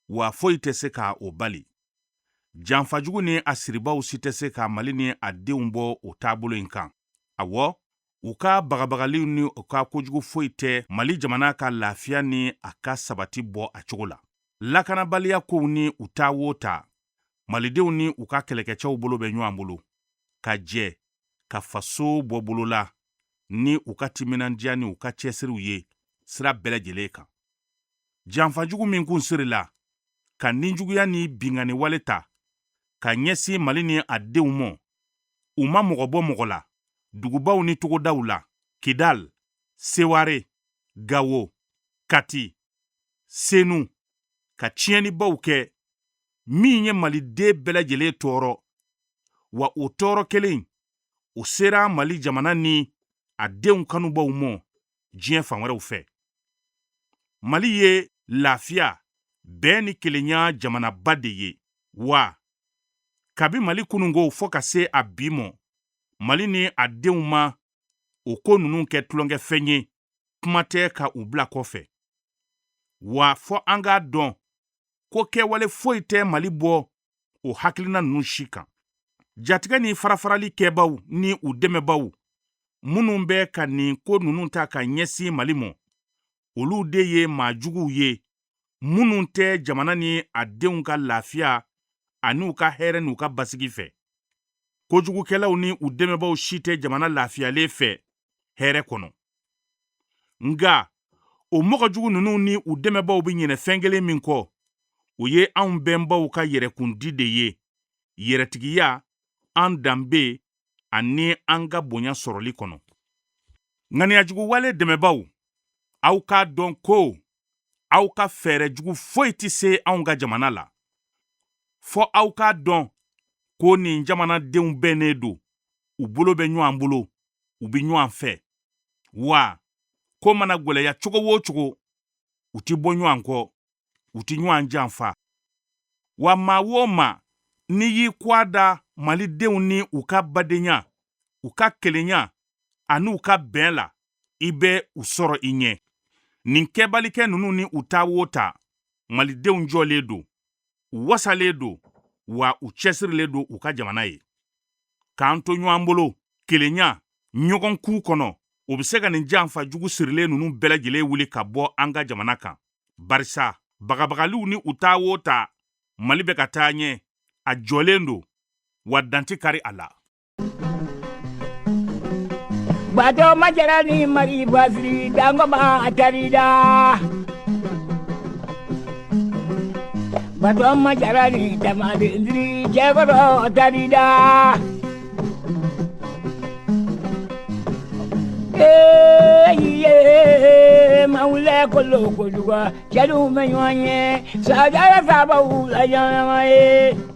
wa foyi tɛ se ka o bali. Janfajugu ni a siribaw si tɛ se ka Mali ni a denw bɔ o taabolo in kan. Awɔ, u ka bagabagaliw ni u ka kojugu foyi tɛ Mali jamana ka lafiya ni a ka sabati bɔ a cogo la. Lakanabaliya kow ni u ta wo ta, Malidenw ni u ka kɛlɛkɛcɛw bolo bɛ ɲɔgɔn bolo, ka jɛ, ka faso bɔ bolo la, ni u ka timinandiya ni u ka cɛsiriw ye, sira bɛɛ lajɛlen kan. Janfajugu min kun sirila, ka ninjuguya ni bingani wale ta, ka ɲɛsin Mali ni a denw mɔ, u ma mɔgɔ bɔ mɔgɔ la, dugubaw ni togodaw la, Kidal, Seware, Gawo, Kati, Senu, ka tiɲɛnibaw kɛ, min ye Maliden bɛɛ lajɛlen tɔɔrɔ, wa o tɔɔrɔ kelen, o sera Mali jamana ni a denw kanubaw mɔ diɲɛ fan wɛrɛw fɛ. Mali ye lafiya, bɛn ni kelenya jamanaba de ye, wa kabi Mali kunungo fɔ ka se a bi mɔ, Mali ni a denw ma o ko ninnu kɛ tulonkɛfɛn ye, kuma tɛ ka u bila kɔfɛ. Wa fɔ an k'a dɔn ko kɛwale foyi tɛ Mali bɔ o hakilina ninnu si kan. Jatigɛ ni farafarali kɛbaw ni u dɛmɛbaw minnu bɛ ka nin ko ninnu ta ka ɲɛsin Mali mɔ, olu de ye maajuguw ye minnu tɛ jamana ni a denw ka lafiya ani u ka hɛrɛ n'u ka basigi fɛ. Kojugukɛlaw ni u dɛmɛbaw si tɛ jamana lafiyalen fɛ hɛrɛ kɔnɔ. Nga o mɔgɔjugu ninnu ni u dɛmɛbaw bi ɲinɛ fɛn kelen min kɔ, o ye anw bɛnbaw ka yɛrɛkundi de ye, yɛrɛtigiya, an danbe ani an ka bonya sɔrɔli kɔnɔ. Ŋaniyajugu wale dɛmɛbaw, aw k'a dɔn ko aw ka fɛɛrɛ jugu foyi tɛ se anw ka jamana la. Fɔ aw k'a dɔn ko nin jamanadenw bɛnnen don, u bolo bɛ ɲɔgɔn bolo, u bi ɲɔgɔn fɛ, wa ko mana gwɛlɛya cogo o cogo, u ti bɔ ɲɔgɔn kɔ, u ti ɲɔgɔn janfa. Wa maa o maa n'i y'i kɔ da Malidenw ni u ka badenya, u ka kelenya ani u ka bɛn la, i bɛ u sɔrɔ i ɲɛ. Nin kɛbalikɛ ninnu ni u ta o ta, Malidenw jɔlen don, u wasalen don, wa u cɛsirilen don u ka jamana ye. K'an to ɲɔgɔn bolo, kelenya, ɲɔgɔn k'u kɔnɔ, o bɛ se ka nin janfajugu sirilen ninnu bɛɛ lajɛlen wuli ka bɔ an ka jamana kan. Barisa bagabagaliw ni u ta o ta, Mali bɛ ka taa ɲɛ, a jɔlen don, wa danti kari a la. Bato majara ni mari basri dango ma atarida. Bato majara ni tamade indri jagoro atarida. Maule kolo koluga jalu menyanye sajara sabahu la jamae.